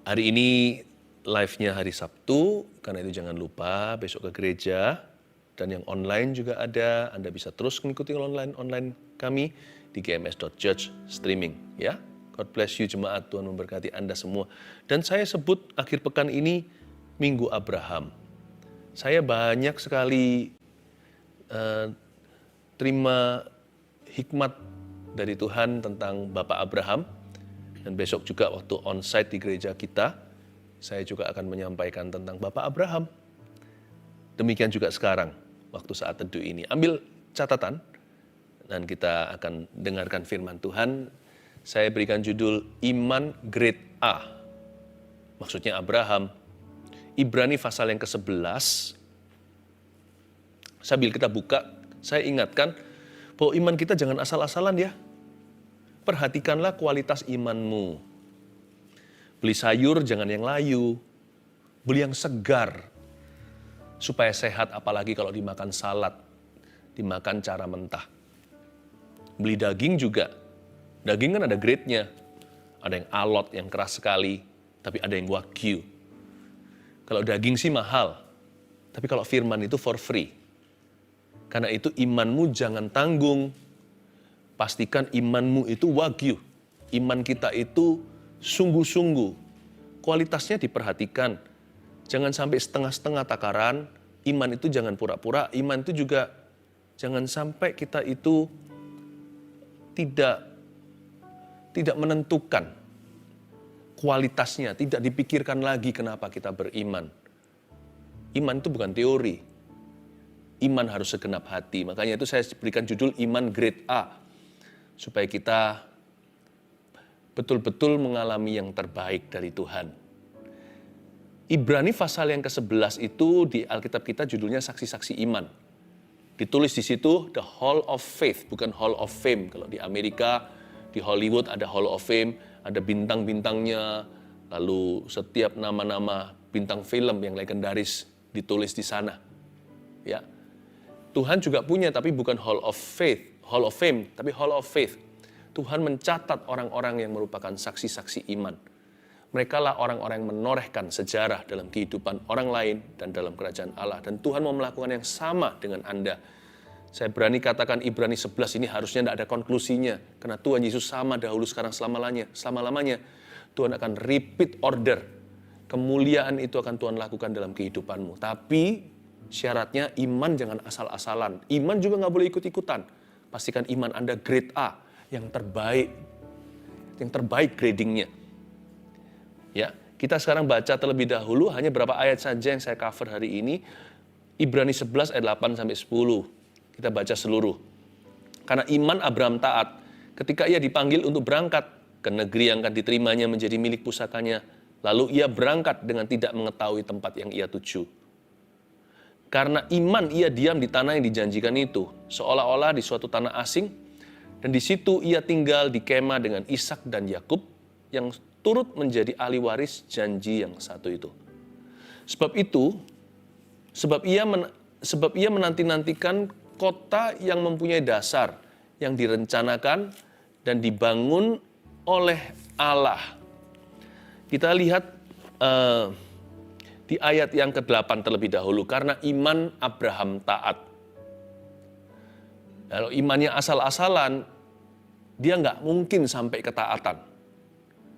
Hari ini live-nya hari Sabtu, karena itu jangan lupa besok ke gereja. Dan yang online juga ada, Anda bisa terus mengikuti online kami di gms.church streaming. Ya, God bless you jemaat, Tuhan memberkati Anda semua. Dan saya sebut akhir pekan ini Minggu Abraham. Saya banyak sekali terima hikmat dari Tuhan tentang Bapak Abraham. Dan besok juga waktu onsite di gereja kita, saya juga akan menyampaikan tentang Bapak Abraham. Demikian juga sekarang, waktu saat teduh ini. Ambil catatan, dan kita akan dengarkan firman Tuhan. Saya berikan judul Iman Grade A. Maksudnya Abraham. Ibrani pasal yang ke-11. Sambil kita buka, saya ingatkan bahwa iman kita jangan asal-asalan ya. Perhatikanlah kualitas imanmu. Beli sayur jangan yang layu. Beli yang segar. Supaya sehat, apalagi kalau dimakan salad. Dimakan cara mentah. Beli daging juga. Daging kan ada grade-nya. Ada yang alot, yang keras sekali. Tapi ada yang wagyu. Kalau daging sih mahal. Tapi kalau firman itu for free. Karena itu imanmu jangan tanggung. Pastikan imanmu itu wagyu. Iman kita itu sungguh-sungguh. Kualitasnya diperhatikan. Jangan sampai setengah-setengah takaran. Iman itu jangan pura-pura. Iman itu juga jangan sampai kita itu tidak menentukan kualitasnya. Tidak dipikirkan lagi kenapa kita beriman. Iman itu bukan teori. Iman harus segenap hati. Makanya itu saya berikan judul Iman Grade A. Supaya kita betul-betul mengalami yang terbaik dari Tuhan. Ibrani pasal yang ke-11 itu di Alkitab kita judulnya saksi-saksi iman. Ditulis di situ the Hall of Faith, bukan Hall of Fame. Kalau di Amerika, di Hollywood ada Hall of Fame, ada bintang-bintangnya, lalu setiap nama-nama bintang film yang legendaris ditulis di sana. Ya. Tuhan juga punya, tapi bukan Hall of Faith. Hall of Fame, tapi Hall of Faith. Tuhan mencatat orang-orang yang merupakan saksi-saksi iman. Mereka lah orang-orang yang menorehkan sejarah dalam kehidupan orang lain dan dalam kerajaan Allah. Dan Tuhan mau melakukan yang sama dengan Anda. Saya berani katakan Ibrani 11 ini harusnya tidak ada konklusinya. Karena Tuhan Yesus sama dahulu, sekarang, selama-lamanya. Tuhan akan repeat order. Kemuliaan itu akan Tuhan lakukan dalam kehidupanmu. Tapi syaratnya iman jangan asal-asalan. Iman juga nggak boleh ikut-ikutan. Pastikan iman Anda grade A, yang terbaik. Yang terbaik gradingnya. Ya, kita sekarang baca terlebih dahulu, hanya beberapa ayat saja yang saya cover hari ini. Ibrani 11 ayat 8 sampai 10. Kita baca seluruh. Karena iman Abraham taat ketika ia dipanggil untuk berangkat ke negeri yang akan diterimanya menjadi milik pusakanya. Lalu ia berangkat dengan tidak mengetahui tempat yang ia tuju. Karena iman ia diam di tanah yang dijanjikan itu, seolah-olah di suatu tanah asing, dan di situ ia tinggal di kemah dengan Ishak dan Yakub yang turut menjadi ahli waris janji yang satu itu. Sebab ia menanti-nantikan kota yang mempunyai dasar, yang direncanakan dan dibangun oleh Allah. Kita lihat di ayat yang ke-8 terlebih dahulu, karena iman Abraham taat. Kalau imannya asal-asalan, dia nggak mungkin sampai ketaatan.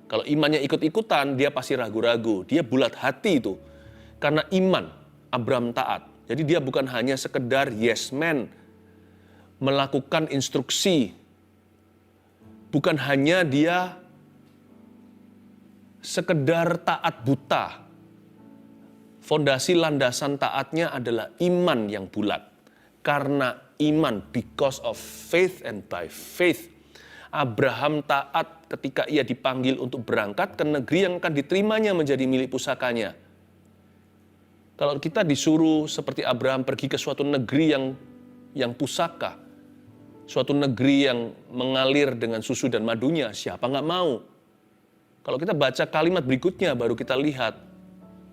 Kalau imannya ikut-ikutan, dia pasti ragu-ragu, dia bulat hati itu. Karena iman Abraham taat. Jadi dia bukan hanya sekedar yes man, melakukan instruksi. Bukan hanya dia sekedar taat buta. Fondasi landasan taatnya adalah iman yang bulat. Karena iman, because of faith and by faith. Abraham taat ketika ia dipanggil untuk berangkat ke negeri yang akan diterimanya menjadi milik pusakanya. Kalau kita disuruh seperti Abraham pergi ke suatu negeri yang pusaka, suatu negeri yang mengalir dengan susu dan madunya, siapa nggak mau? Kalau kita baca kalimat berikutnya, baru kita lihat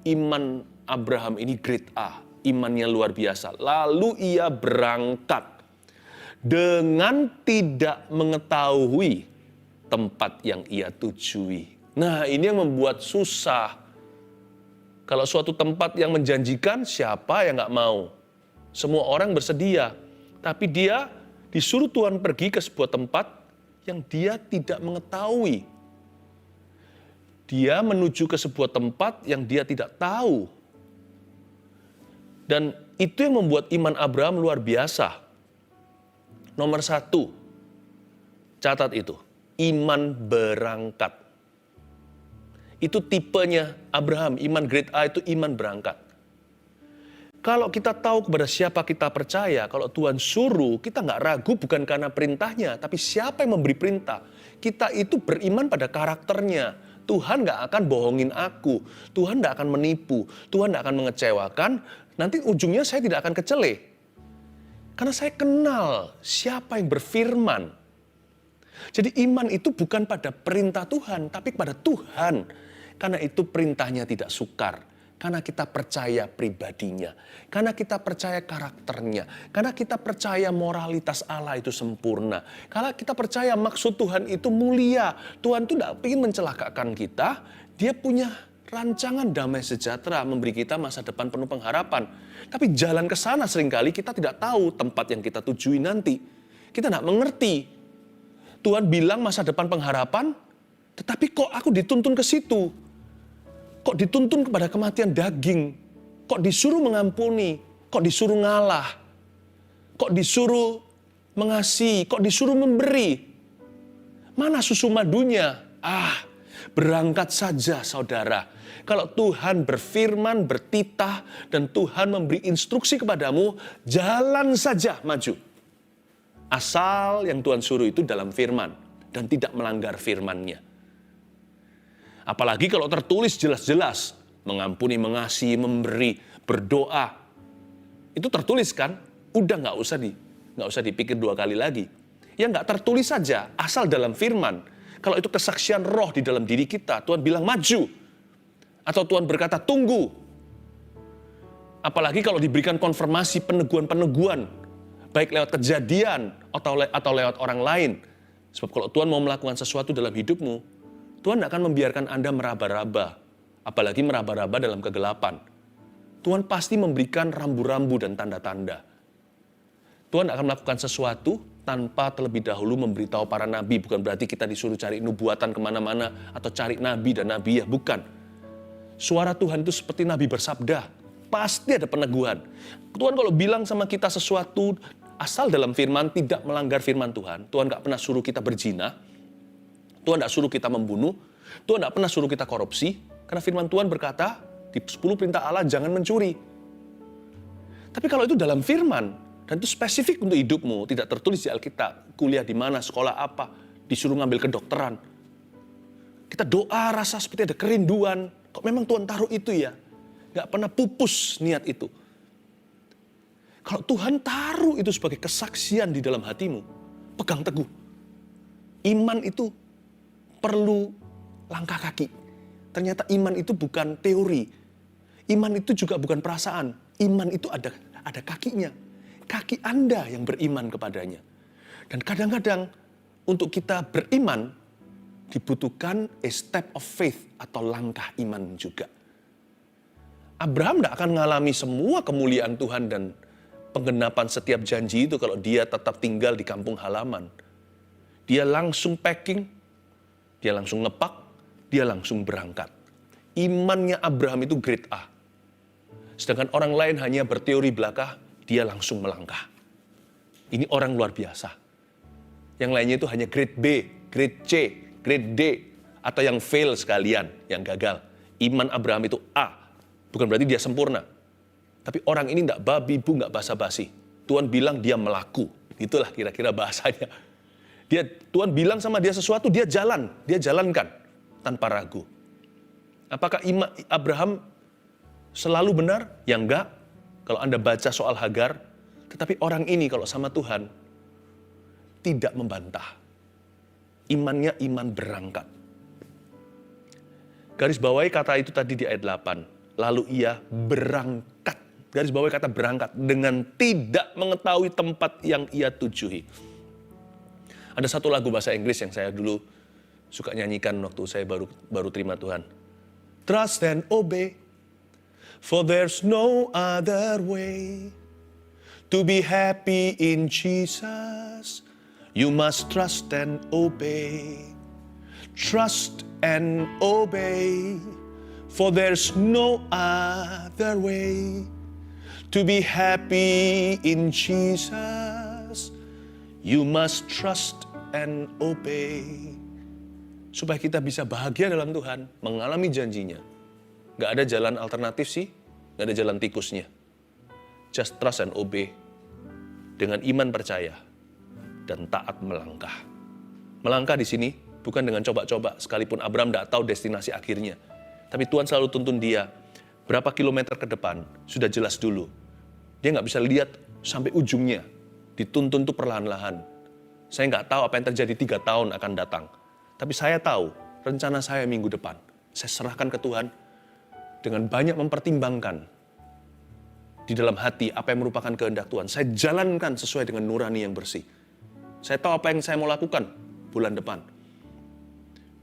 iman Abraham ini grade A, imannya luar biasa. Lalu ia berangkat dengan tidak mengetahui tempat yang ia tujui. Nah, ini yang membuat susah. Kalau suatu tempat yang menjanjikan, siapa yang nggak mau? Semua orang bersedia. Tapi dia disuruh Tuhan pergi ke sebuah tempat yang dia tidak mengetahui. Dia menuju ke sebuah tempat yang dia tidak tahu. Dan itu yang membuat iman Abraham luar biasa. Nomor 1, catat itu, iman berangkat. Itu tipenya Abraham, iman grade A itu iman berangkat. Kalau kita tahu kepada siapa kita percaya, kalau Tuhan suruh, kita nggak ragu bukan karena perintahnya, tapi siapa yang memberi perintah. Kita itu beriman pada karakternya. Tuhan nggak akan bohongin aku, Tuhan nggak akan menipu, Tuhan nggak akan mengecewakan, nanti ujungnya saya tidak akan kecele. Karena saya kenal siapa yang berfirman. Jadi iman itu bukan pada perintah Tuhan, tapi pada Tuhan. Karena itu perintahnya tidak sukar. Karena kita percaya pribadinya. Karena kita percaya karakternya. Karena kita percaya moralitas Allah itu sempurna. Karena kita percaya maksud Tuhan itu mulia. Tuhan itu tidak ingin mencelakakan kita. Dia punya rancangan damai sejahtera, memberi kita masa depan penuh pengharapan. Tapi jalan ke sana seringkali kita tidak tahu tempat yang kita tujui nanti. Kita tidak mengerti. Tuhan bilang masa depan pengharapan, tetapi kok aku dituntun ke situ? Kok dituntun kepada kematian daging? Kok disuruh mengampuni? Kok disuruh ngalah? Kok disuruh mengasihi? Kok disuruh memberi? Mana susu madunya? Berangkat saja saudara. Kalau Tuhan berfirman, bertitah, dan Tuhan memberi instruksi kepadamu, jalan saja maju. Asal yang Tuhan suruh itu dalam firman, dan tidak melanggar firman-Nya. Apalagi kalau tertulis jelas-jelas, mengampuni, mengasihi, memberi, berdoa. Itu tertulis kan? Udah nggak usah dipikir 2 kali lagi. Ya nggak tertulis saja, asal dalam firman. Kalau itu kesaksian roh di dalam diri kita, Tuhan bilang maju. Atau Tuhan berkata tunggu. Apalagi kalau diberikan konfirmasi peneguhan-peneguhan, baik lewat kejadian atau lewat orang lain. Sebab kalau Tuhan mau melakukan sesuatu dalam hidupmu, Tuhan tidak akan membiarkan Anda meraba-raba, apalagi meraba-raba dalam kegelapan. Tuhan pasti memberikan rambu-rambu dan tanda-tanda. Tuhan akan melakukan sesuatu tanpa terlebih dahulu memberitahu para nabi. Bukan berarti kita disuruh cari nubuatan kemana-mana atau cari nabi dan nabi, ya bukan. Suara Tuhan itu seperti nabi bersabda, pasti ada peneguhan. Tuhan kalau bilang sama kita sesuatu asal dalam firman, tidak melanggar firman Tuhan. Tuhan gak pernah suruh kita berzina, Tuhan tidak suruh kita membunuh, Tuhan tidak pernah suruh kita korupsi, karena firman Tuhan berkata, di 10 perintah Allah jangan mencuri. Tapi kalau itu dalam firman, dan itu spesifik untuk hidupmu, tidak tertulis di Alkitab, kuliah di mana, sekolah apa, disuruh ngambil kedokteran. Kita doa rasa seperti ada kerinduan, kok memang Tuhan taruh itu ya? Gak pernah pupus niat itu. Kalau Tuhan taruh itu sebagai kesaksian di dalam hatimu, pegang teguh. Iman itu perlu langkah kaki. Ternyata iman itu bukan teori. Iman itu juga bukan perasaan. Iman itu ada kakinya. Kaki Anda yang beriman kepadanya. Dan kadang-kadang untuk kita beriman dibutuhkan a step of faith atau langkah iman juga. Abraham tidak akan mengalami semua kemuliaan Tuhan dan penggenapan setiap janji itu kalau dia tetap tinggal di kampung halaman. Dia langsung packing, dia langsung ngepak, dia langsung berangkat. Imannya Abraham itu grade A. Sedangkan orang lain hanya berteori belaka, dia langsung melangkah. Ini orang luar biasa. Yang lainnya itu hanya grade B, grade C, grade D, atau yang fail sekalian, yang gagal. Iman Abraham itu A. Bukan berarti dia sempurna. Tapi orang ini enggak babi bu, enggak basa-basi. Tuhan bilang dia melaku. Itulah kira-kira bahasanya. Tuhan bilang sama dia sesuatu, dia jalankan tanpa ragu. Apakah iman Abraham selalu benar? Ya enggak. Kalau Anda baca soal Hagar, tetapi orang ini kalau sama Tuhan tidak membantah. Imannya iman berangkat. Garis bawahi kata itu tadi di ayat 8. Lalu ia berangkat. Garis bawahi kata berangkat dengan tidak mengetahui tempat yang ia tujuhi. Ada satu lagu bahasa Inggris yang saya dulu suka nyanyikan waktu saya baru terima Tuhan. Trust and obey, for there's no other way to be happy in Jesus. You must trust and obey. Trust and obey, for there's no other way to be happy in Jesus. You must trust and obey. Supaya kita bisa bahagia dalam Tuhan, mengalami janjinya. Gak ada jalan alternatif sih, gak ada jalan tikusnya. Just trust and obey. Dengan iman percaya dan taat melangkah. Melangkah di sini bukan dengan coba-coba, sekalipun Abraham tidak tahu destinasi akhirnya. Tapi Tuhan selalu tuntun dia, berapa kilometer ke depan, sudah jelas dulu. Dia nggak bisa lihat sampai ujungnya, dituntun tuh perlahan-lahan. Saya nggak tahu apa yang terjadi 3 tahun akan datang. Tapi saya tahu, rencana saya minggu depan. Saya serahkan ke Tuhan, dengan banyak mempertimbangkan di dalam hati apa yang merupakan kehendak Tuhan. Saya jalankan sesuai dengan nurani yang bersih. Saya tahu apa yang saya mau lakukan bulan depan.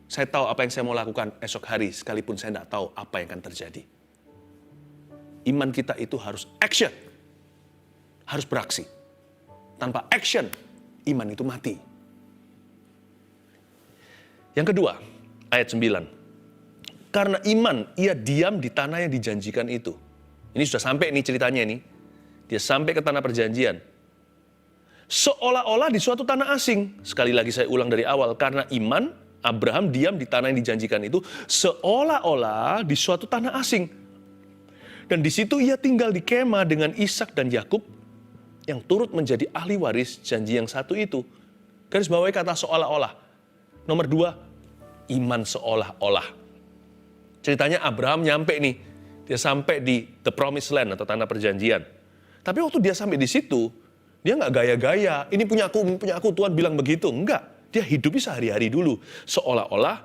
Saya tahu apa yang saya mau lakukan esok hari, sekalipun saya tidak tahu apa yang akan terjadi. Iman kita itu harus action. Harus beraksi. Tanpa action, iman itu mati. Yang kedua, ayat 9. Karena iman, ia diam di tanah yang dijanjikan itu. Ini sudah sampai nih ceritanya nih. Dia sampai ke tanah perjanjian. Seolah-olah di suatu tanah asing. Sekali lagi saya ulang dari awal. Karena iman, Abraham diam di tanah yang dijanjikan itu seolah-olah di suatu tanah asing. Dan di situ ia tinggal di kemah dengan Ishak dan Yakub yang turut menjadi ahli waris janji yang satu itu. Garis bawahi kata seolah-olah. Nomor 2, iman seolah-olah. Ceritanya Abraham nyampe nih. Dia sampai di the promised land atau tanah perjanjian. Tapi waktu dia sampai di situ, dia nggak gaya-gaya. Ini punya aku, Tuhan bilang begitu. Enggak. Dia hidupi sehari-hari dulu. Seolah-olah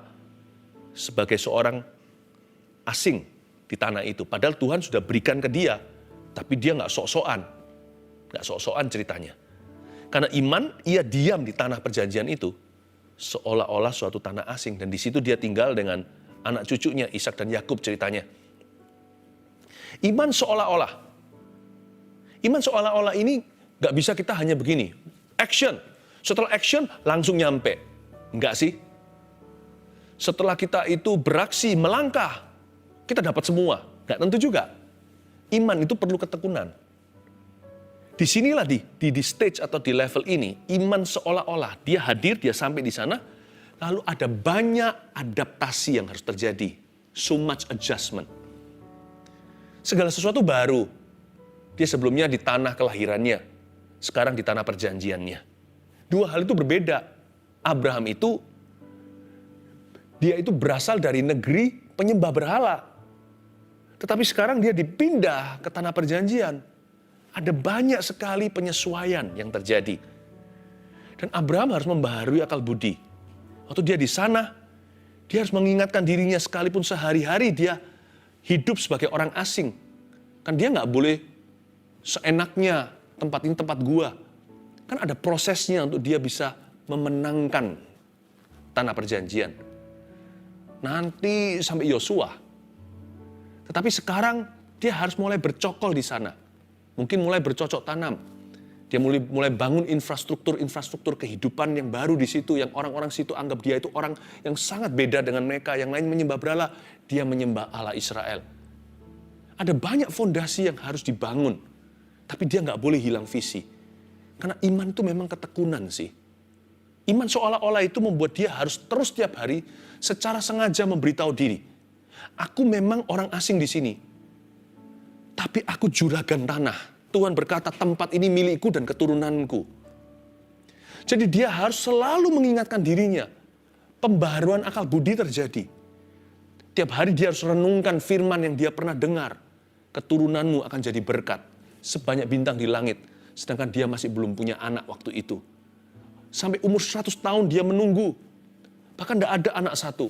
sebagai seorang asing di tanah itu. Padahal Tuhan sudah berikan ke dia. Tapi dia nggak sok-sokan. Nggak sok-sokan ceritanya. Karena iman, ia diam di tanah perjanjian itu. Seolah-olah suatu tanah asing. Dan di situ dia tinggal dengan anak cucunya, Ishak dan Yakub ceritanya. Iman seolah-olah. Iman seolah-olah ini nggak bisa kita hanya begini. Action. Setelah action, langsung nyampe. Enggak sih. Setelah kita itu beraksi, melangkah, kita dapat semua. Enggak tentu juga. Iman itu perlu ketekunan. Disinilah di stage atau di level ini, iman seolah-olah. Dia hadir, dia sampai di sana, lalu ada banyak adaptasi yang harus terjadi. So much adjustment. Segala sesuatu baru. Dia sebelumnya di tanah kelahirannya, sekarang di tanah perjanjiannya. Dua hal itu berbeda. Abraham itu, dia itu berasal dari negeri penyembah berhala. Tetapi sekarang dia dipindah ke tanah perjanjian. Ada banyak sekali penyesuaian yang terjadi. Dan Abraham harus membaharui akal budi. Waktu dia di sana, dia harus mengingatkan dirinya sekalipun sehari-hari dia hidup sebagai orang asing. Kan dia nggak boleh seenaknya tempat ini tempat gua. Kan ada prosesnya untuk dia bisa memenangkan tanah perjanjian. Nanti sampai Yosua. Tetapi sekarang dia harus mulai bercokol di sana. Mungkin mulai bercocok tanam. Dia mulai bangun infrastruktur kehidupan yang baru di situ. Yang orang-orang situ anggap dia itu orang yang sangat beda dengan mereka. Yang lain menyembah berhala, dia menyembah Allah Israel. Ada banyak fondasi yang harus dibangun. Tapi dia nggak boleh hilang visi. Karena iman itu memang ketekunan sih. Iman seolah-olah itu membuat dia harus terus tiap hari secara sengaja memberitahu diri. Aku memang orang asing di sini. Tapi aku juragan tanah. Tuhan berkata tempat ini milikku dan keturunanku. Jadi dia harus selalu mengingatkan dirinya. Pembaharuan akal budi terjadi. Tiap hari dia harus renungkan firman yang dia pernah dengar. Keturunanmu akan jadi berkat. Sebanyak bintang di langit. Sedangkan dia masih belum punya anak waktu itu. Sampai umur 100 tahun dia menunggu. Bahkan tidak ada anak satu.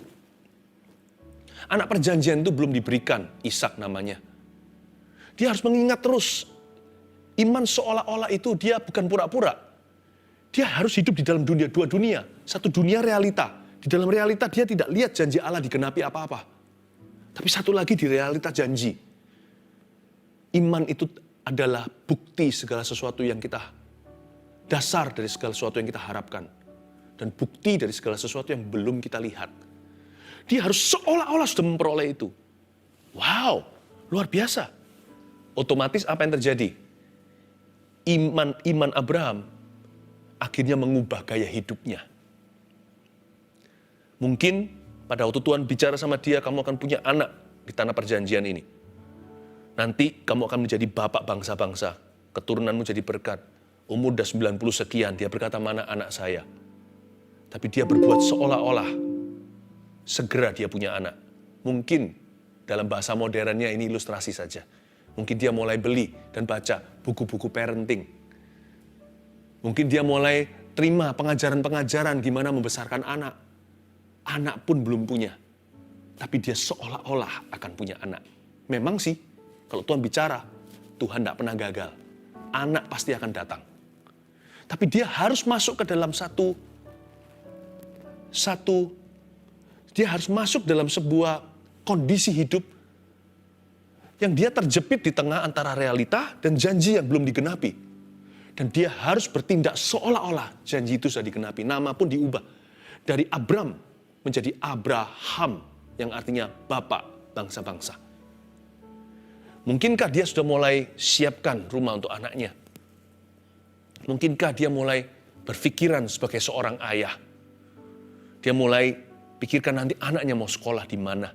Anak perjanjian itu belum diberikan, Ishak namanya. Dia harus mengingat terus. Iman seolah-olah itu dia bukan pura-pura. Dia harus hidup di dalam dunia, dua dunia. Satu dunia realita. Di Di dalam realita dia tidak lihat janji Allah digenapi apa-apa. Tapi satu lagi di realita janji. Iman itu adalah bukti segala sesuatu yang kita, dasar dari segala sesuatu yang kita harapkan. Dan bukti dari segala sesuatu yang belum kita lihat. Dia harus seolah-olah sudah memperoleh itu. Wow, luar biasa. Otomatis apa yang terjadi? Iman Abraham akhirnya mengubah gaya hidupnya. Mungkin pada waktu Tuhan bicara sama dia, kamu akan punya anak di tanah perjanjian ini. Nanti kamu akan menjadi bapak bangsa-bangsa. Keturunanmu jadi berkat. Umur udah 90 sekian, dia berkata, mana anak saya? Tapi dia berbuat seolah-olah segera dia punya anak. Mungkin dalam bahasa modernnya ini ilustrasi saja. Mungkin dia mulai beli dan baca buku-buku parenting. Mungkin dia mulai terima pengajaran-pengajaran gimana membesarkan anak. Anak pun belum punya. Tapi dia seolah-olah akan punya anak. Memang sih, kalau Tuhan bicara, Tuhan tidak pernah gagal. Anak pasti akan datang. Tapi dia harus masuk ke dalam dia harus masuk dalam sebuah kondisi hidup yang dia terjepit di tengah antara realita dan janji yang belum digenapi. Dan dia harus bertindak seolah-olah janji itu sudah digenapi. Nama pun diubah. Dari Abram menjadi Abraham, yang artinya bapak bangsa-bangsa. Mungkinkah dia sudah mulai siapkan rumah untuk anaknya? Mungkinkah dia mulai berpikiran sebagai seorang ayah? Dia mulai pikirkan nanti anaknya mau sekolah di mana.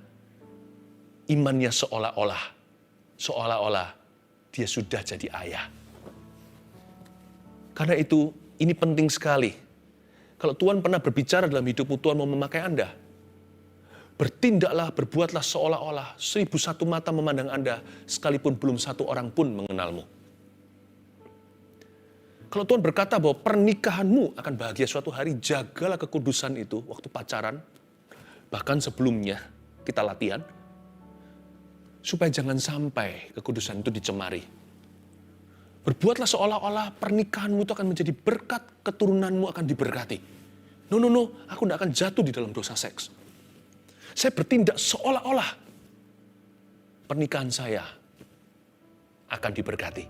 Imannya seolah-olah dia sudah jadi ayah. Karena itu, ini penting sekali. Kalau Tuhan pernah berbicara dalam hidupmu, Tuhan mau memakai Anda. Bertindaklah, berbuatlah seolah-olah 1001 mata memandang Anda, sekalipun belum satu orang pun mengenalmu. Kalau Tuhan berkata bahwa pernikahanmu akan bahagia suatu hari, jagalah kekudusan itu waktu pacaran, bahkan sebelumnya kita latihan, supaya jangan sampai kekudusan itu dicemari. Berbuatlah seolah-olah pernikahanmu itu akan menjadi berkat, keturunanmu akan diberkati. No, aku tidak akan jatuh di dalam dosa seks. Saya bertindak seolah-olah pernikahan saya akan diberkati.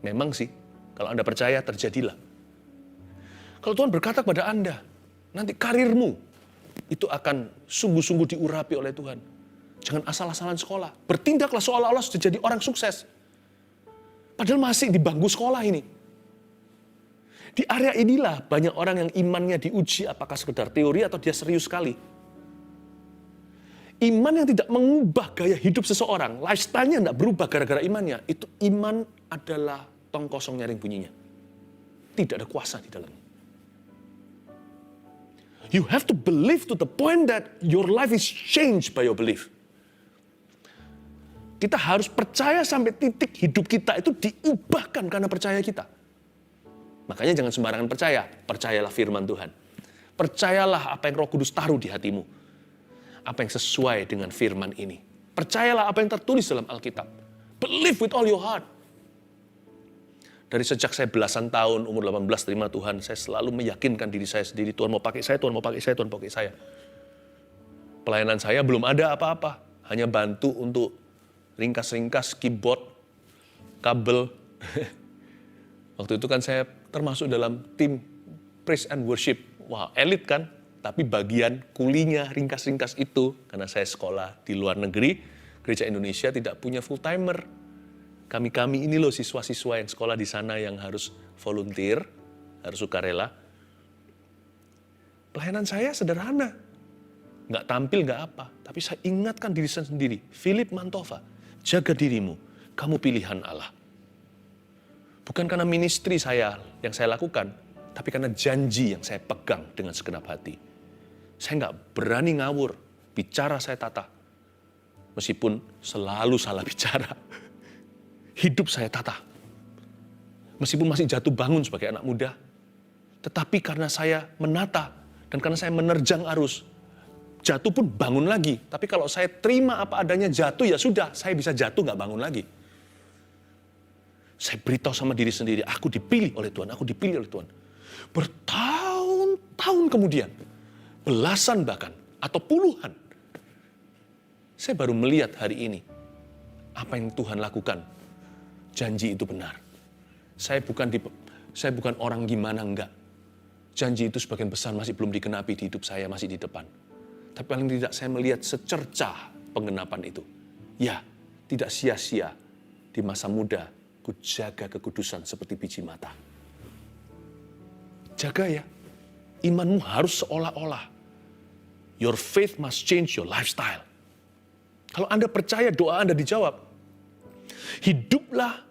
Memang sih, kalau Anda percaya, terjadilah. Kalau Tuhan berkata kepada Anda, nanti karirmu itu akan sungguh-sungguh diurapi oleh Tuhan. Jangan asal-asalan sekolah. Bertindaklah seolah-olah sudah jadi orang sukses. Padahal masih di bangku sekolah ini. Di area inilah banyak orang yang imannya diuji apakah sekedar teori atau dia serius sekali. Iman yang tidak mengubah gaya hidup seseorang, lifestyle-nya tidak berubah gara-gara imannya, itu iman adalah tong kosong nyaring bunyinya. Tidak ada kuasa di dalamnya. You have to believe to the point that your life is changed by your belief. Kita harus percaya sampai titik hidup kita itu diubahkan karena percaya kita. Makanya jangan sembarangan percaya. Percayalah firman Tuhan. Percayalah apa yang Roh Kudus taruh di hatimu. Apa yang sesuai dengan firman ini. Percayalah apa yang tertulis dalam Alkitab. Believe with all your heart. Dari sejak saya belasan tahun, umur 18 terima Tuhan, saya selalu meyakinkan diri saya sendiri, Tuhan mau pakai saya, Tuhan mau pakai saya, Tuhan mau pakai saya. Pelayanan saya belum ada apa-apa. Hanya bantu untuk ringkas-ringkas keyboard, kabel. Waktu itu kan saya termasuk dalam tim praise and worship. Wah, elit kan? Tapi bagian kulinya ringkas-ringkas itu, karena saya sekolah di luar negeri, Gereja Indonesia tidak punya full-timer. Kami-kami ini loh siswa-siswa yang sekolah di sana yang harus volunteer, harus sukarela. Pelayanan saya sederhana. Nggak tampil, nggak apa. Tapi saya ingatkan diri saya sendiri. Philip Mantova, jaga dirimu, kamu pilihan Allah. Bukan karena ministry saya yang saya lakukan, tapi karena janji yang saya pegang dengan segenap hati. Saya nggak berani ngawur, bicara saya tata. Meskipun selalu salah bicara. Hidup saya tata. Meskipun masih jatuh bangun sebagai anak muda. Tetapi karena saya menata dan karena saya menerjang arus, jatuh pun bangun lagi. Tapi kalau saya terima apa adanya jatuh, ya sudah, saya bisa jatuh nggak bangun lagi. Saya beritahu sama diri sendiri, aku dipilih oleh Tuhan, aku dipilih oleh Tuhan. Bertahun-tahun kemudian, belasan bahkan, atau puluhan. Saya baru melihat hari ini, apa yang Tuhan lakukan. Janji itu benar. Saya bukan orang gimana, enggak. Janji itu sebagian besar masih belum digenapi di hidup saya, masih di depan. Tapi paling tidak saya melihat secercah penggenapan itu. Ya, tidak sia-sia di masa muda ku jaga kekudusan seperti biji mata. Jaga ya, imanmu harus seolah-olah. Your faith must change your lifestyle. Kalau Anda percaya doa Anda dijawab, hiduplah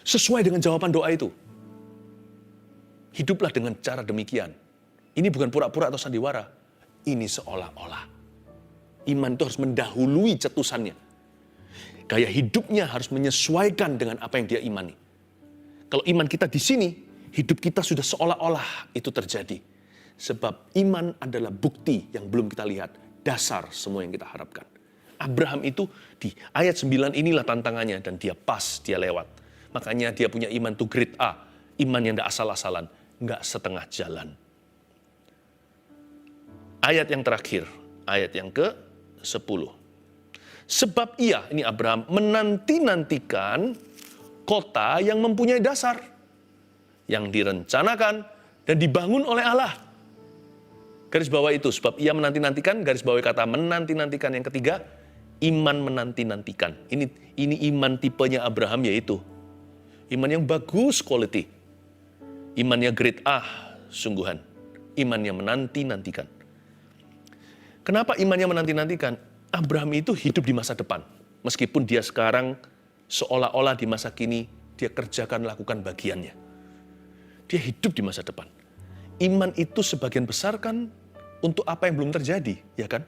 sesuai dengan jawaban doa itu. Hiduplah dengan cara demikian. Ini bukan pura-pura atau sandiwara. Ini seolah-olah. Iman itu harus mendahului cetusannya. Gaya hidupnya harus menyesuaikan dengan apa yang dia imani. Kalau iman kita di sini, hidup kita sudah seolah-olah itu terjadi. Sebab iman adalah bukti yang belum kita lihat. Dasar semua yang kita harapkan. Abraham itu di ayat 9 inilah tantangannya dan dia pas, dia lewat. Makanya dia punya iman to grade A. Iman yang tidak asal-asalan, nggak setengah jalan. Ayat yang terakhir, ayat yang ke-10. Sebab ia, ini Abraham, menanti-nantikan kota yang mempunyai dasar, yang direncanakan dan dibangun oleh Allah. Garis bawah itu, sebab ia menanti-nantikan, garis bawah kata menanti-nantikan. Yang ketiga, iman menanti-nantikan. Ini iman tipenya Abraham, yaitu iman yang bagus quality. Imannya grade A, sungguhan. Imannya menanti-nantikan. Kenapa imannya menanti-nantikan? Abraham itu hidup di masa depan. Meskipun dia sekarang seolah-olah di masa kini, dia kerjakan, lakukan bagiannya. Dia hidup di masa depan. Iman itu sebagian besar kan untuk apa yang belum terjadi, ya kan?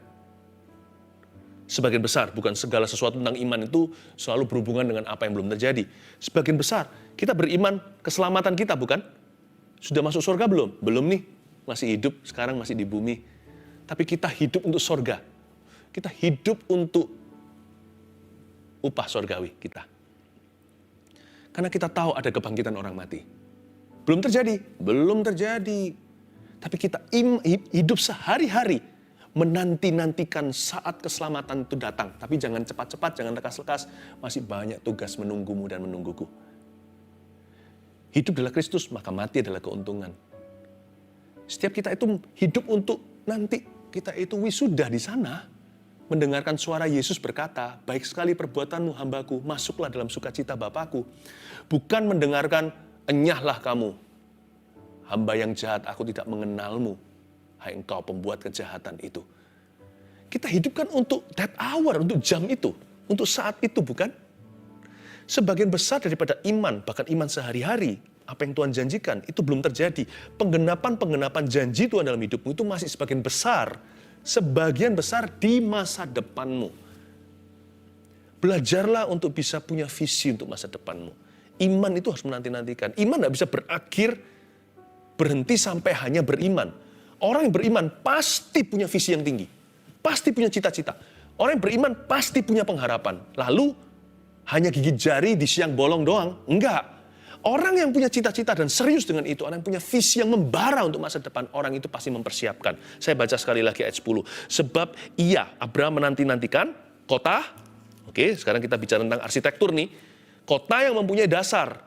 Sebagian besar, bukan segala sesuatu tentang iman itu selalu berhubungan dengan apa yang belum terjadi. Sebagian besar, kita beriman keselamatan kita, bukan? Sudah masuk surga belum? Belum nih, masih hidup, sekarang masih di bumi. Tapi kita hidup untuk surga. Kita hidup untuk upah surgawi kita. Karena kita tahu ada kebangkitan orang mati. Belum terjadi? Belum terjadi. Tapi kita hidup sehari-hari menanti-nantikan saat keselamatan itu datang. Tapi jangan cepat-cepat, jangan lekas-lekas. Masih banyak tugas menunggumu dan menungguku. Hidup adalah Kristus, maka mati adalah keuntungan. Setiap kita itu hidup untuk nanti kita itu wisuda di sana. Mendengarkan suara Yesus berkata, baik sekali perbuatanmu hambaku, masuklah dalam sukacita Bapakku. Bukan mendengarkan, enyahlah kamu. Hamba yang jahat, aku tidak mengenalmu. Hai engkau pembuat kejahatan itu. Kita hidupkan untuk that hour, untuk jam itu. Untuk saat itu, bukan? Sebagian besar daripada iman, bahkan iman sehari-hari, apa yang Tuhan janjikan, itu belum terjadi. Penggenapan janji Tuhan dalam hidupmu itu masih sebagian besar di masa depanmu. Belajarlah untuk bisa punya visi untuk masa depanmu. Iman itu harus menanti-nantikan. Iman tidak bisa berhenti sampai hanya beriman. Orang yang beriman pasti punya visi yang tinggi. Pasti punya cita-cita. Orang yang beriman pasti punya pengharapan. Lalu, hanya gigit jari di siang bolong doang? Enggak. Orang yang punya cita-cita dan serius dengan itu, orang yang punya visi yang membara untuk masa depan, orang itu pasti mempersiapkan. Saya baca sekali lagi ayat 10. Sebab ia, Abraham menanti-nantikan kota, oke, sekarang kita bicara tentang arsitektur nih, kota yang mempunyai dasar,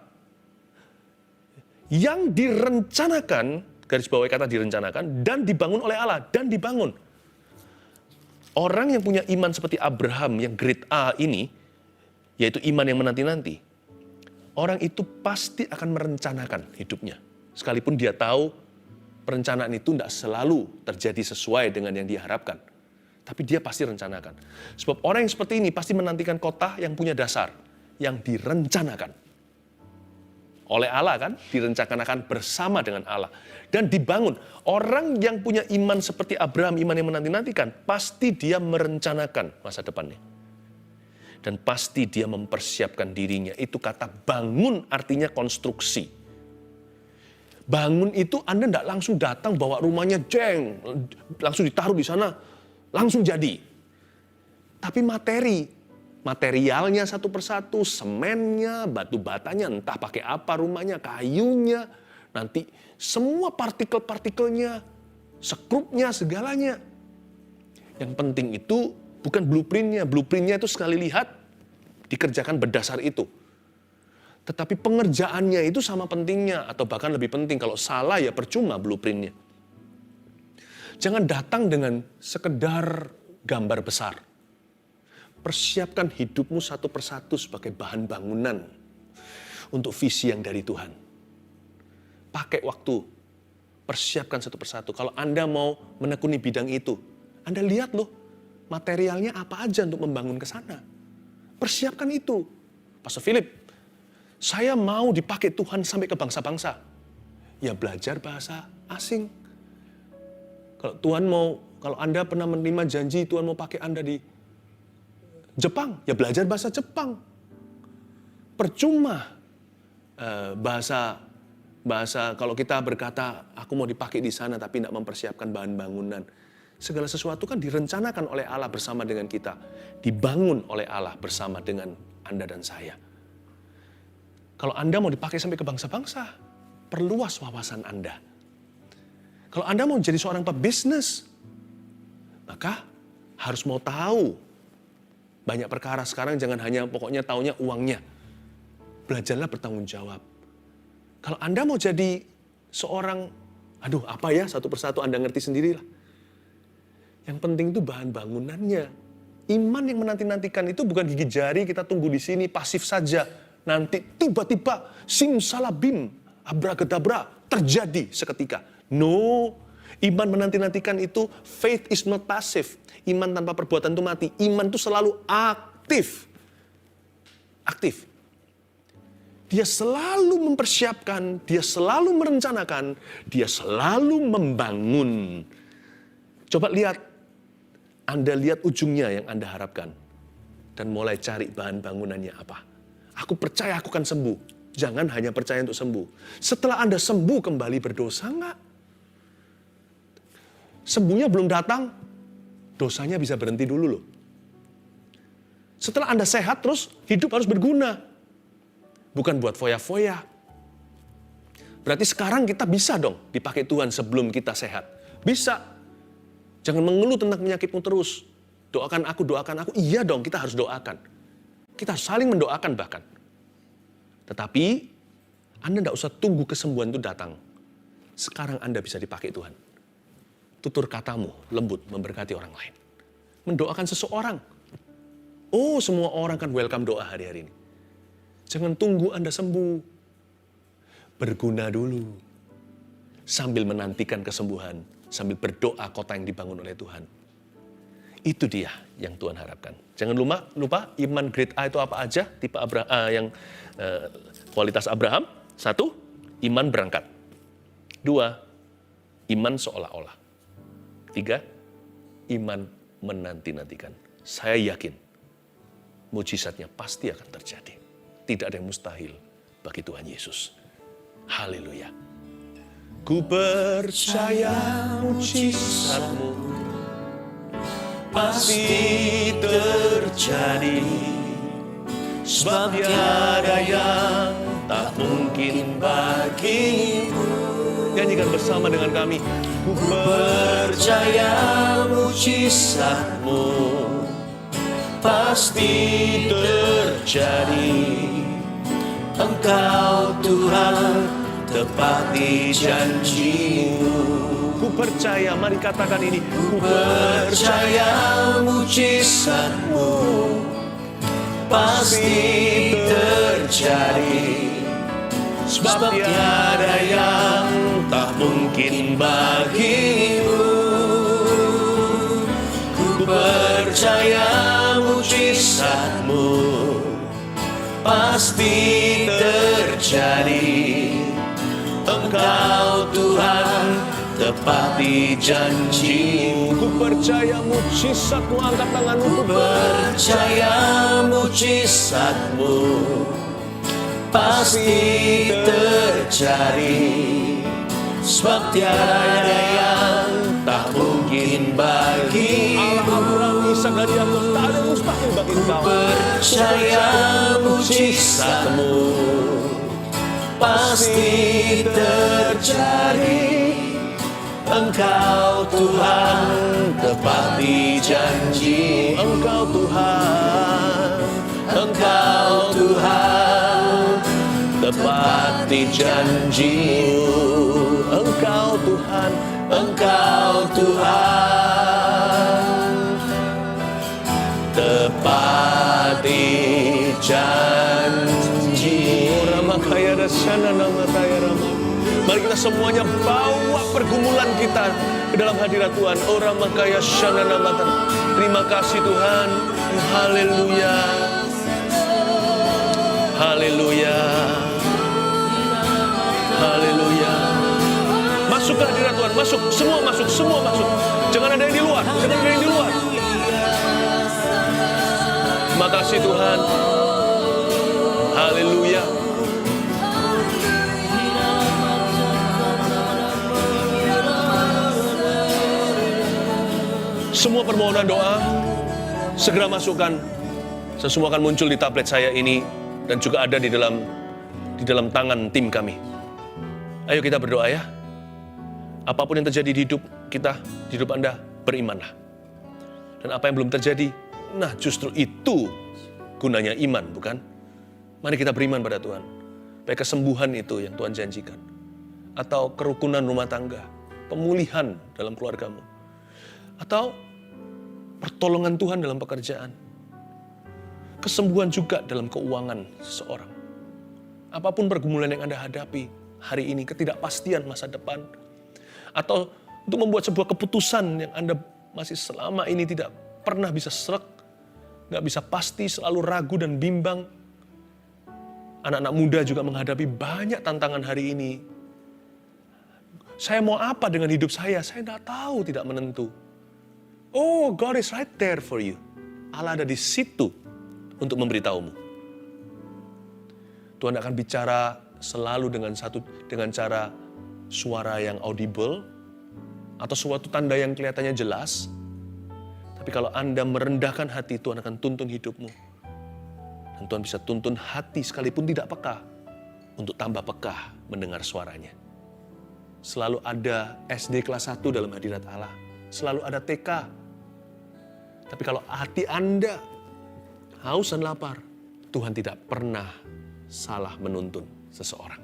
yang direncanakan, garis bawah kata direncanakan, dan dibangun oleh Allah, dan dibangun. Orang yang punya iman seperti Abraham, yang grade A ini, yaitu iman yang menanti-nanti, orang itu pasti akan merencanakan hidupnya. Sekalipun dia tahu perencanaan itu tidak selalu terjadi sesuai dengan yang dia harapkan. Tapi dia pasti rencanakan. Sebab orang yang seperti ini pasti menantikan kota yang punya dasar. Yang direncanakan. Oleh Allah kan, direncanakan bersama dengan Allah. Dan dibangun. Orang yang punya iman seperti Abraham, iman yang menanti-nantikan, pasti dia merencanakan masa depannya. Dan pasti dia mempersiapkan dirinya. Itu kata bangun artinya konstruksi. Bangun itu Anda tidak langsung datang bawa rumahnya jeng, langsung ditaruh di sana, langsung jadi. Tapi materialnya satu persatu, semennya, batu batanya, entah pakai apa rumahnya, kayunya, nanti semua partikel-partikelnya, Sekrupnya, segalanya. Yang penting itu bukan blueprintnya. Blueprintnya itu sekali lihat, dikerjakan berdasar itu. Tetapi pengerjaannya itu sama pentingnya, atau bahkan lebih penting. Kalau salah ya percuma blueprintnya. Jangan datang dengan sekedar gambar besar. Persiapkan hidupmu satu persatu sebagai bahan bangunan untuk visi yang dari Tuhan. Pakai waktu, persiapkan satu persatu. Kalau Anda mau menekuni bidang itu, Anda lihat loh, materialnya apa aja untuk membangun ke sana. Persiapkan itu. Pastor Philip, saya mau dipakai Tuhan sampai ke bangsa-bangsa. Ya belajar bahasa asing. Kalau Anda pernah menerima janji Tuhan mau pakai Anda di Jepang, ya belajar bahasa Jepang. Percuma bahasa kalau kita berkata aku mau dipakai di sana tapi tidak mempersiapkan bahan bangunan. Segala sesuatu kan direncanakan oleh Allah bersama dengan kita, dibangun oleh Allah bersama dengan Anda dan saya. Kalau Anda mau dipakai sampai ke bangsa-bangsa, perluas wawasan Anda. Kalau Anda mau jadi seorang pebisnis, maka harus mau tahu banyak perkara. Sekarang jangan hanya pokoknya taunya uangnya. Belajarlah bertanggung jawab. Kalau Anda mau jadi seorang, apa ya, satu persatu Anda ngerti sendirilah. Yang penting itu bahan bangunannya. Iman yang menanti-nantikan itu bukan gigit jari, kita tunggu di sini, pasif saja. Nanti tiba-tiba, simsalabim, abracadabra, terjadi seketika. No, iman menanti-nantikan itu, faith is not passive. Iman tanpa perbuatan itu mati. Iman itu selalu aktif. Aktif. Dia selalu mempersiapkan, dia selalu merencanakan, dia selalu membangun. Coba lihat, Anda lihat ujungnya yang Anda harapkan. Dan mulai cari bahan bangunannya apa. Aku percaya aku akan sembuh. Jangan hanya percaya untuk sembuh. Setelah Anda sembuh kembali berdosa enggak? Sembuhnya belum datang, dosanya bisa berhenti dulu loh. Setelah Anda sehat terus, hidup harus berguna. Bukan buat foya-foya. Berarti sekarang kita bisa dong dipakai Tuhan sebelum kita sehat. Bisa. Jangan mengeluh tentang penyakitmu terus. Doakan aku. Iya dong, kita harus doakan. Kita harus saling mendoakan bahkan. Tetapi, Anda tidak usah tunggu kesembuhan itu datang. Sekarang Anda bisa dipakai Tuhan. Tutur katamu lembut memberkati orang lain. Mendoakan seseorang. Oh, semua orang kan welcome doa hari-hari ini. Jangan tunggu Anda sembuh. Berguna dulu. Sambil menantikan kesembuhan. Sambil berdoa kota yang dibangun oleh Tuhan. Itu dia yang Tuhan harapkan. Jangan lupa iman grade A itu apa aja. Tipe kualitas Abraham. 1, iman berangkat. 2, iman seolah-olah. 3, iman menanti-nantikan. Saya yakin mujizatnya pasti akan terjadi. Tidak ada yang mustahil bagi Tuhan Yesus. Haleluya. Ku percaya mujizatmu pasti terjadi, sebab tiada yang tak mungkin bagimu. Nyanyikan bersama dengan kami. Ku percaya mujizatmu pasti terjadi. Engkau Tuhan tepati janjimu. Ku percaya, mari katakan ini. Ku percaya mujizatmu pasti terjadi, sebab tiada yang tak mungkin bagimu. Ku percaya mujizatmu pasti terjadi. Engkau Tuhan tepati janjimu. Ku percaya mujizatmu, angkat tanganmu. Ku percaya mujizatmu pasti terjadi, sebab tiada yang tak mungkin bagimu. Allah Abraham, Ishak dan Yakub, tak ada mustahil bagi engkau. Percaya mujizatmu pasti terjadi, Engkau Tuhan, tepati janji. Engkau Tuhan, Engkau Tuhan, tepati janji-Mu. Engkau Tuhan, Engkau Tuhan, tepati janji. Ramakaya dasana namataya rama. Mari kita semuanya bawa pergumulan kita ke dalam hadirat Tuhan. Ramakaya shana namataya. Terima kasih Tuhan. Haleluya. Haleluya. Haleluya. Masuk ke hadirat Tuhan, masuk, semua masuk, semua masuk. Jangan ada yang di luar, jangan ada yang di luar. Terima kasih Tuhan. Haleluya. Semua permohonan doa segera masukkan. Semua akan muncul di tablet saya ini dan juga ada di dalam tangan tim kami. Ayo kita berdoa ya. Apapun yang terjadi di hidup kita, di hidup Anda, berimanlah. Dan apa yang belum terjadi, nah justru itu gunanya iman, bukan? Mari kita beriman pada Tuhan. Baik kesembuhan itu yang Tuhan janjikan. Atau kerukunan rumah tangga, pemulihan dalam keluargamu. Atau pertolongan Tuhan dalam pekerjaan. Kesembuhan juga dalam keuangan seseorang. Apapun pergumulan yang Anda hadapi hari ini, ketidakpastian masa depan, atau untuk membuat sebuah keputusan yang Anda masih selama ini tidak pernah bisa srek, nggak bisa pasti, selalu ragu dan bimbang. Anak-anak muda juga menghadapi banyak tantangan hari ini. Saya mau apa dengan hidup saya nggak tahu, tidak menentu. Oh, God is right there for you. Allah ada di situ untuk memberitahumu. Tuhan akan bicara selalu dengan cara suara yang audible atau suatu tanda yang kelihatannya jelas. Tapi kalau Anda merendahkan hati, Tuhan akan tuntun hidupmu. Dan Tuhan bisa tuntun hati sekalipun tidak peka untuk tambah peka mendengar suaranya. Selalu ada SD kelas 1 dalam hadirat Allah. Selalu ada TK. Tapi kalau hati Anda haus dan lapar, Tuhan tidak pernah salah menuntun seseorang.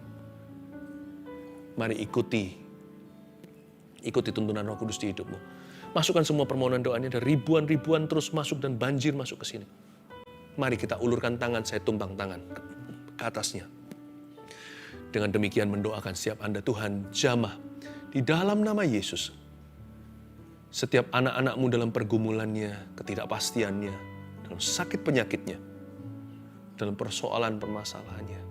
Mari ikuti tuntunan Roh Kudus di hidupmu. Masukkan semua permohonan doanya, ada ribuan-ribuan terus masuk dan banjir masuk ke sini. Mari kita ulurkan tangan, saya tumpang tangan ke atasnya. Dengan demikian mendoakan setiap Anda, Tuhan jamah di dalam nama Yesus. Setiap anak-anakmu dalam pergumulannya, ketidakpastiannya, dalam sakit penyakitnya, dalam persoalan permasalahannya.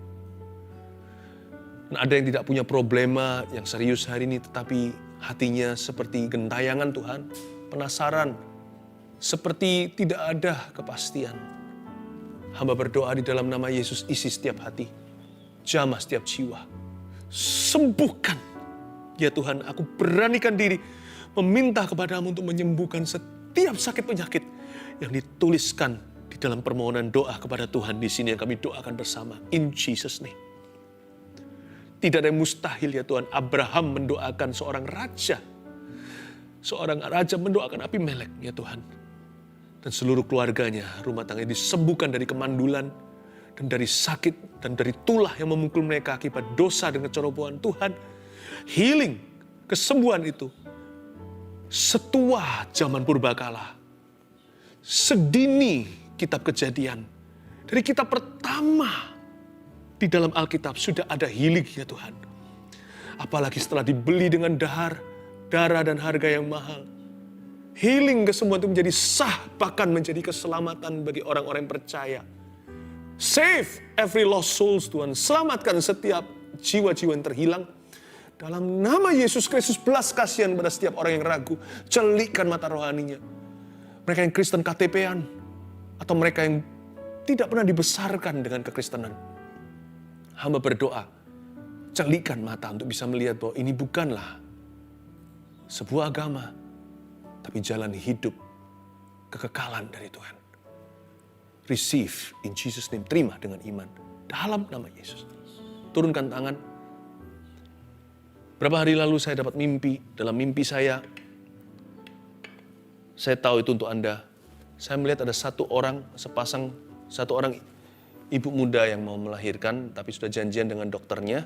Dan ada yang tidak punya problema yang serius hari ini, tetapi hatinya seperti gentayangan Tuhan, penasaran, seperti tidak ada kepastian. Hamba berdoa di dalam nama Yesus, isi setiap hati, jamah setiap jiwa, sembuhkan. Ya Tuhan, aku beranikan diri meminta kepadamu untuk menyembuhkan setiap sakit penyakit yang dituliskan di dalam permohonan doa kepada Tuhan di sini yang kami doakan bersama. In Jesus' name. Tidak ada yang mustahil ya Tuhan. Abraham mendoakan seorang raja. Seorang raja mendoakan Abimelek ya Tuhan. Dan seluruh keluarganya, rumah tangganya disembuhkan dari kemandulan dan dari sakit dan dari tulah yang memukul mereka akibat dosa dan kecerobohan Tuhan. Healing, kesembuhan itu setua zaman purbakala. Sedini kitab Kejadian. Dari kitab pertama di dalam Alkitab sudah ada healing ya Tuhan. Apalagi setelah dibeli dengan darah dan harga yang mahal. Healing kesembuhan itu menjadi sah, bahkan menjadi keselamatan bagi orang-orang yang percaya. Save every lost souls Tuhan. Selamatkan setiap jiwa-jiwa yang terhilang. Dalam nama Yesus Kristus, belas kasihan pada setiap orang yang ragu. Celikkan mata rohaninya. Mereka yang Kristen KTP-an. Atau mereka yang tidak pernah dibesarkan dengan kekristenan. Hamba berdoa, celikkan mata untuk bisa melihat bahwa ini bukanlah sebuah agama, tapi jalan hidup kekekalan dari Tuhan. Receive in Jesus' name, terima dengan iman dalam nama Yesus. Turunkan tangan, Berapa hari lalu saya dapat mimpi. Dalam mimpi saya tahu itu untuk Anda. Saya melihat ada satu orang ibu muda yang mau melahirkan, tapi sudah janjian dengan dokternya.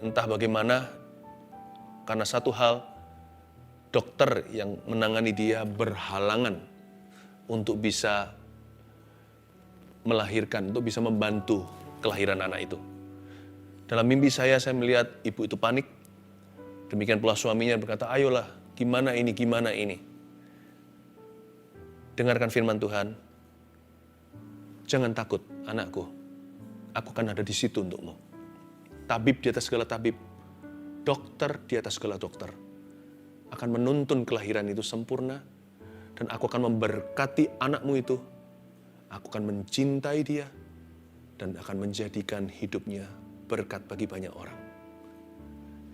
Entah bagaimana, karena satu hal, dokter yang menangani dia berhalangan untuk bisa melahirkan, untuk bisa membantu kelahiran anak itu. Dalam mimpi saya melihat ibu itu panik. Demikian pula suaminya berkata, ayolah, gimana ini. Dengarkan firman Tuhan. Jangan takut, anakku. Aku akan ada di situ untukmu. Tabib di atas segala tabib. Dokter di atas segala dokter. Akan menuntun kelahiran itu sempurna. Dan aku akan memberkati anakmu itu. Aku akan mencintai dia. Dan akan menjadikan hidupnya berkat bagi banyak orang.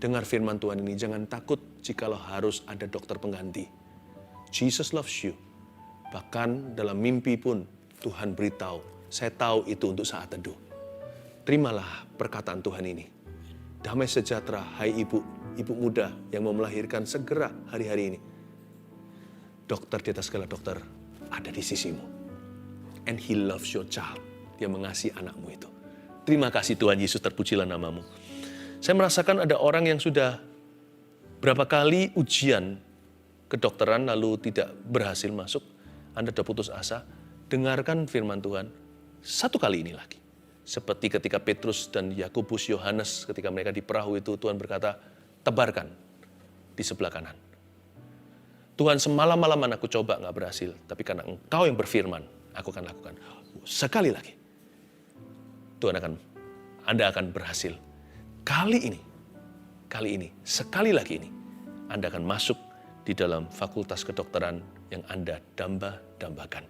Dengar firman Tuhan ini. Jangan takut jikalau harus ada dokter pengganti. Jesus loves you. Bahkan dalam mimpi pun Tuhan beritahu. Saya tahu itu untuk saat teduh. Terimalah perkataan Tuhan ini. Damai sejahtera, hai ibu muda yang mau melahirkan segera hari-hari ini. Dokter di atas segala dokter ada di sisimu. And he loves your child. Dia mengasihi anakmu itu. Terima kasih Tuhan Yesus, terpujilah namamu. Saya merasakan ada orang yang sudah berapa kali ujian kedokteran lalu tidak berhasil masuk. Anda sudah putus asa. Dengarkan firman Tuhan satu kali ini lagi. Seperti ketika Petrus dan Yakobus, Yohanes, ketika mereka di perahu itu, Tuhan berkata, tebarkan di sebelah kanan. Tuhan, semalam-malaman aku coba, nggak berhasil. Tapi karena Engkau yang berfirman, aku akan lakukan. Sekali lagi, Anda akan berhasil. Kali ini, sekali lagi ini, Anda akan masuk di dalam fakultas kedokteran yang Anda damba-dambakan.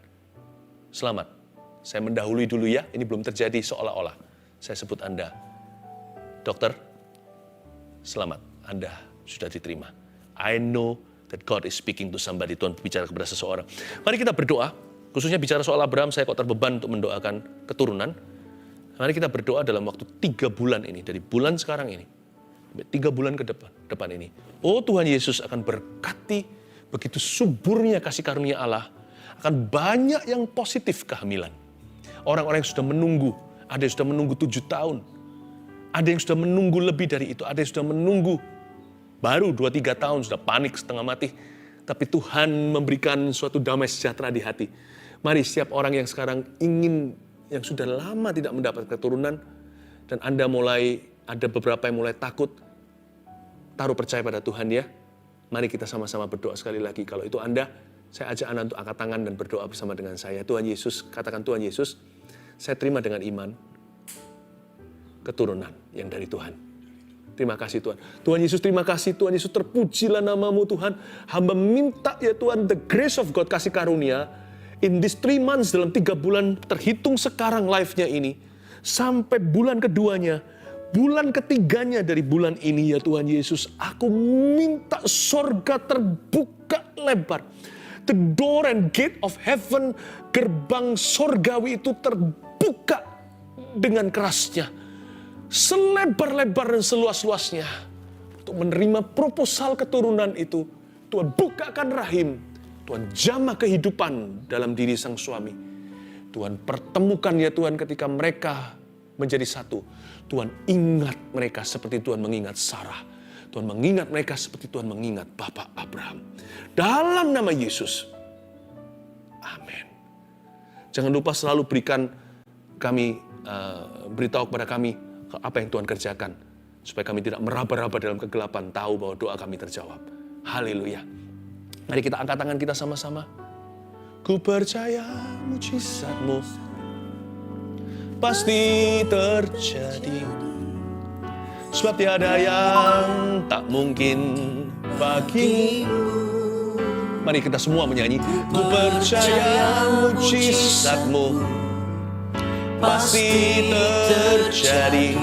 Selamat. Saya mendahului dulu ya, ini belum terjadi seolah-olah. Saya sebut Anda, dokter, selamat, Anda sudah diterima. I know that God is speaking to somebody. Tuhan bicara kepada seseorang. Mari kita berdoa, khususnya bicara soal Abraham, saya kok terbeban untuk mendoakan keturunan. Mari kita berdoa dalam waktu 3 bulan ini, dari bulan sekarang ini, 3 bulan ke depan ini. Oh Tuhan Yesus akan berkati begitu suburnya kasih karunia Allah, akan banyak yang positif kehamilan. Orang-orang yang sudah menunggu, ada yang sudah menunggu 7 tahun. Ada yang sudah menunggu lebih dari itu, ada yang sudah menunggu baru 2-3 tahun, sudah panik setengah mati. Tapi Tuhan memberikan suatu damai sejahtera di hati. Mari setiap orang yang sekarang yang sudah lama tidak mendapat keturunan, dan Anda ada beberapa yang mulai takut, taruh percaya pada Tuhan ya. Mari kita sama-sama berdoa sekali lagi. Kalau itu Anda, saya ajak Anda untuk angkat tangan dan berdoa bersama dengan saya. Tuhan Yesus, katakan Tuhan Yesus, saya terima dengan iman keturunan yang dari Tuhan. Terima kasih Tuhan. Tuhan Yesus, terima kasih Tuhan Yesus, terpujilah namamu Tuhan. Hamba minta ya Tuhan, the grace of God, kasih karunia, in these 3 months, dalam 3 bulan, terhitung sekarang live-nya ini, sampai bulan keduanya, bulan ketiganya dari bulan ini ya Tuhan Yesus, aku minta sorga terbuka lebar. The door and gate of heaven, gerbang sorgawi itu terbuka dengan kerasnya. Selebar-lebar dan seluas-luasnya. Untuk menerima proposal keturunan itu, Tuhan bukakan rahim. Tuhan jamah kehidupan dalam diri sang suami. Tuhan pertemukan ya Tuhan ketika mereka menjadi satu. Tuhan ingat mereka seperti Tuhan mengingat Sarah. Tuhan mengingat mereka seperti Tuhan mengingat Bapak Abraham. Dalam nama Yesus. Amin. Jangan lupa selalu beritahu kepada kami apa yang Tuhan kerjakan. Supaya kami tidak meraba-raba dalam kegelapan, tahu bahwa doa kami terjawab. Haleluya. Mari kita angkat tangan kita sama-sama. Ku percaya mujizat-Mu pasti terjadi. Sebab tiada yang tak mungkin bagimu. Mari kita semua menyanyi. Ku percaya mujizat-Mu pasti terjadi.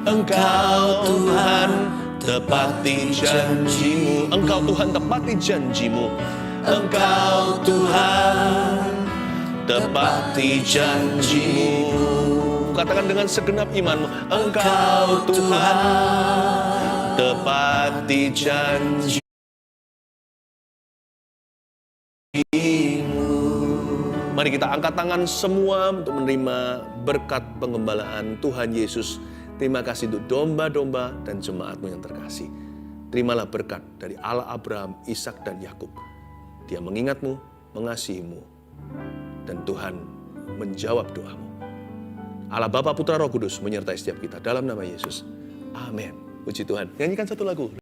Engkau Tuhan tepati janji-Mu. Engkau Tuhan tepati janji-Mu. Engkau Tuhan tepati janji-Mu. katakan dengan segenap imanmu, Engkau Tuhan, tepati janji. Mari kita angkat tangan semua untuk menerima berkat pengembalaan Tuhan Yesus. Terima kasih untuk domba-domba dan jemaat-Mu yang terkasih. Terimalah berkat dari Allah Abraham, Ishak dan Yakub. Dia mengingat-Mu, mengasihi-Mu, dan Tuhan menjawab doa-Mu. Allah Bapa, Putra, Roh Kudus menyertai setiap kita dalam nama Yesus. Amin. Puji Tuhan. Nyanyikan satu lagu.